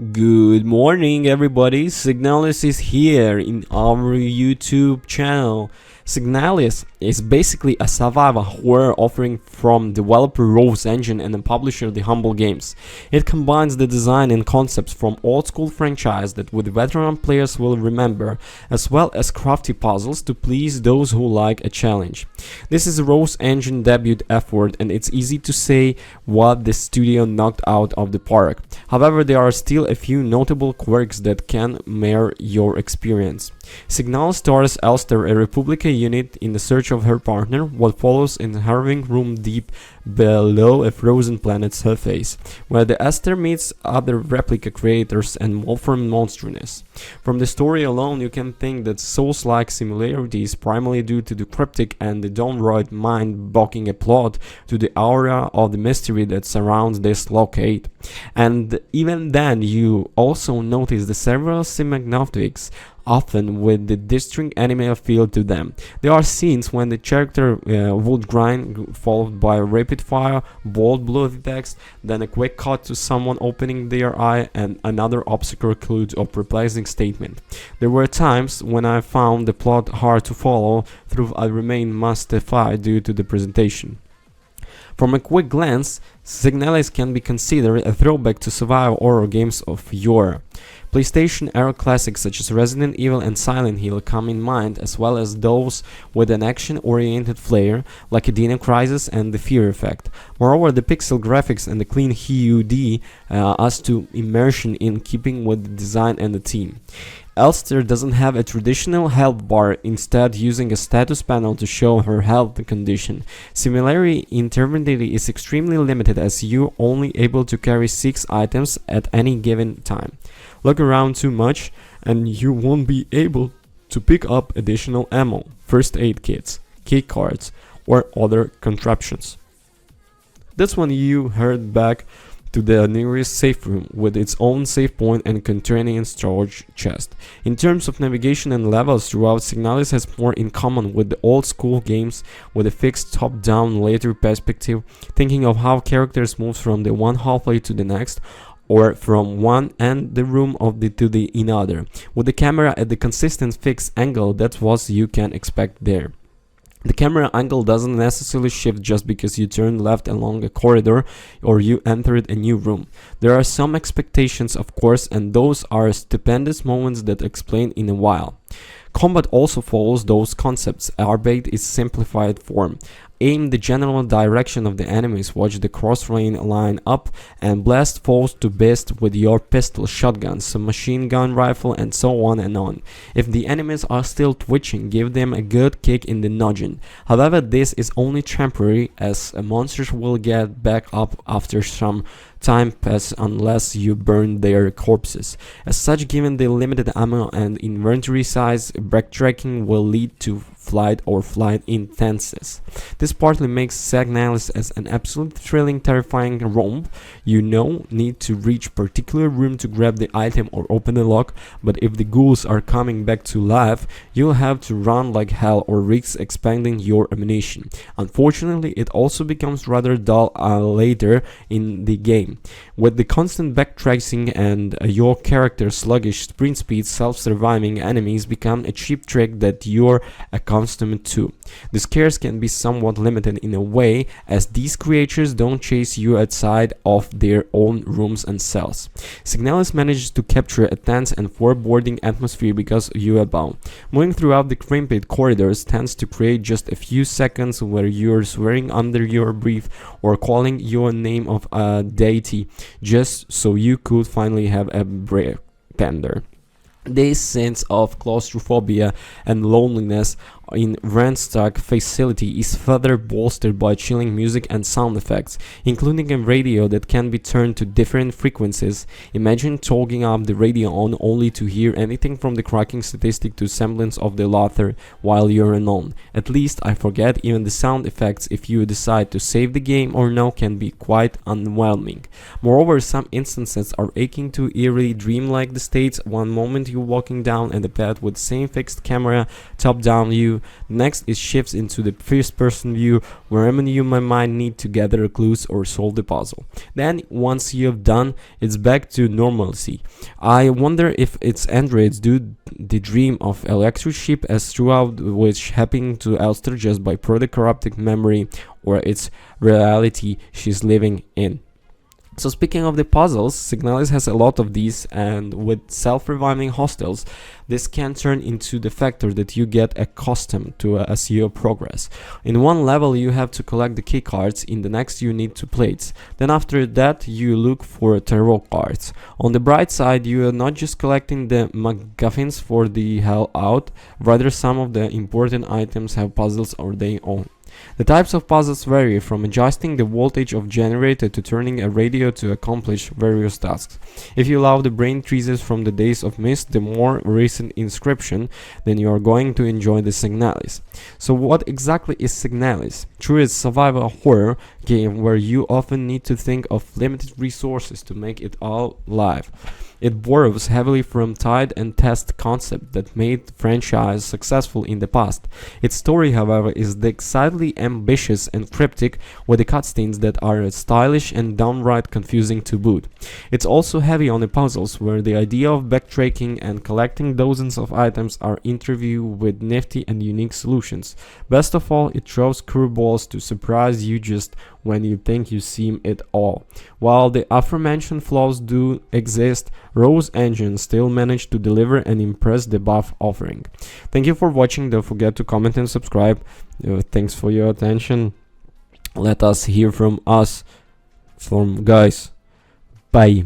Good morning, everybody. Signalis is here in our YouTube channel. Signalis is basically a survival horror offering from developer Rose Engine and the publisher The Humble Games. It combines the design and concepts from old school franchise that with veteran players will remember, as well as crafty puzzles to please those who like a challenge. This is a Rose Engine debut effort, and it's easy to say what the studio knocked out of the park. However, there are still a few notable quirks that can mar your experience. Signal stars Elster, a Republica unit, in the search of her partner. What follows in a harrowing room deep below a frozen planet's surface, where the Esther meets other replica creators and Wolfram monstrous. From the story alone, you can think that Souls-like similarity is primarily due to the cryptic and the downright mind-boggling plot to the aura of the mystery that surrounds this locale. And even then, you also notice the several cinematics, often with the distinct anime feel to them. There are scenes when the character would grind, followed by a rapid-fire, bold bloody text, then a quick cut to someone opening their eye, and another obscure clue or perplexing statement. There were times when I found the plot hard to follow, though I remained mystified due to the presentation. From a quick glance, Signalis can be considered a throwback to survival horror games of yore. PlayStation era classics such as Resident Evil and Silent Hill come in mind, as well as those with an action-oriented flair like Dino Crisis and the Fear Effect. Moreover, the pixel graphics and the clean HUD us to immersion in keeping with the design and the theme. Elster doesn't have a traditional health bar, instead using a status panel to show her health condition. Similarly, intervenability is extremely limited as you're only able to carry 6 items at any given time. Look around too much and you won't be able to pick up additional ammo, first aid kits, key cards, or other contraptions. That's when you head back to the nearest safe room with its own save point and containing storage chest. In terms of navigation and levels throughout, Signalis has more in common with the old school games with a fixed top-down later perspective, thinking of how characters move from the one halfway to the next, or from one end the room to the another, with the camera at the consistent fixed angle. That's what you can expect there. The camera angle doesn't necessarily shift just because you turn left along a corridor or you entered a new room. There are some expectations, of course, and those are stupendous moments that explain in a while. Combat also follows those concepts, albeit in simplified form. Aim the general direction of the enemies, watch the cross-range line up, and blast foes to bits with your pistol, shotgun, submachine gun rifle, and so on and on. If the enemies are still twitching, give them a good kick in the noggin. However, this is only temporary, as monsters will get back up after some time pass unless you burn their corpses. As such, given the limited ammo and inventory size, backtracking will lead to flight or flight intenses. This partly makes Signalis as an absolute thrilling, terrifying romp. You need to reach particular room to grab the item or open the lock, but if the ghouls are coming back to life, you'll have to run like hell or risk expending your ammunition. Unfortunately, it also becomes rather dull later in the game. With the constant backtracing and your character's sluggish sprint speed, self-surviving enemies become a cheap trick that you're accustomed to. The scares can be somewhat limited in a way, as these creatures don't chase you outside of their own rooms and cells. Signalis manages to capture a tense and foreboding atmosphere because you abound. Moving throughout the cramped corridors tends to create just a few seconds where you're swearing under your breath or calling your name of a deity just so you could finally have a breath tender. This sense of claustrophobia and loneliness in Randstad facility is further bolstered by chilling music and sound effects, including a radio that can be turned to different frequencies. Imagine tugging up the radio on only to hear anything from the cracking static to semblance of the laughter while you're alone. At least I forget even the sound effects if you decide to save the game or no can be quite underwhelming. Moreover, some instances are akin to eerily dreamlike the states. One moment you're walking down the path with same fixed camera top down view, Next, it shifts into the first person view, wherever you might need to gather clues or solve the puzzle. Then, once you've done, it's back to normalcy. I wonder if its androids do the dream of electric sheep as throughout which happening to Elster just by further corrupted memory, or its reality she's living in. So speaking of the puzzles, Signalis has a lot of these, and with self-reviving hostels, this can turn into the factor that you get accustomed to as you progress. In one level you have to collect the key cards, in the next you need 2 plates. Then after that you look for tarot cards. On the bright side, you are not just collecting the MacGuffins for the hell out, rather some of the important items have puzzles of their own. The types of puzzles vary from adjusting the voltage of generator to turning a radio to accomplish various tasks. If you love the brain teasers from the days of Myst, the more recent inscription, then you are going to enjoy the Signalis. So what exactly is Signalis? True, it's survival horror game where you often need to think of limited resources to make it all live. It borrows heavily from Tide and Test concept that made the franchise successful in the past. Its story, however, is decidedly ambitious and cryptic, with the cutscenes that are stylish and downright confusing to boot. It's also heavy on the puzzles, where the idea of backtracking and collecting dozens of items are interviewed with nifty and unique solutions. Best of all, it throws curveballs to surprise you just when you think you seen it all. While the aforementioned flaws do exist, Rose Engine still managed to deliver and impress the buff offering. Thank you for watching. Don't forget to comment and subscribe. Thanks for your attention. Let us hear from guys. Bye.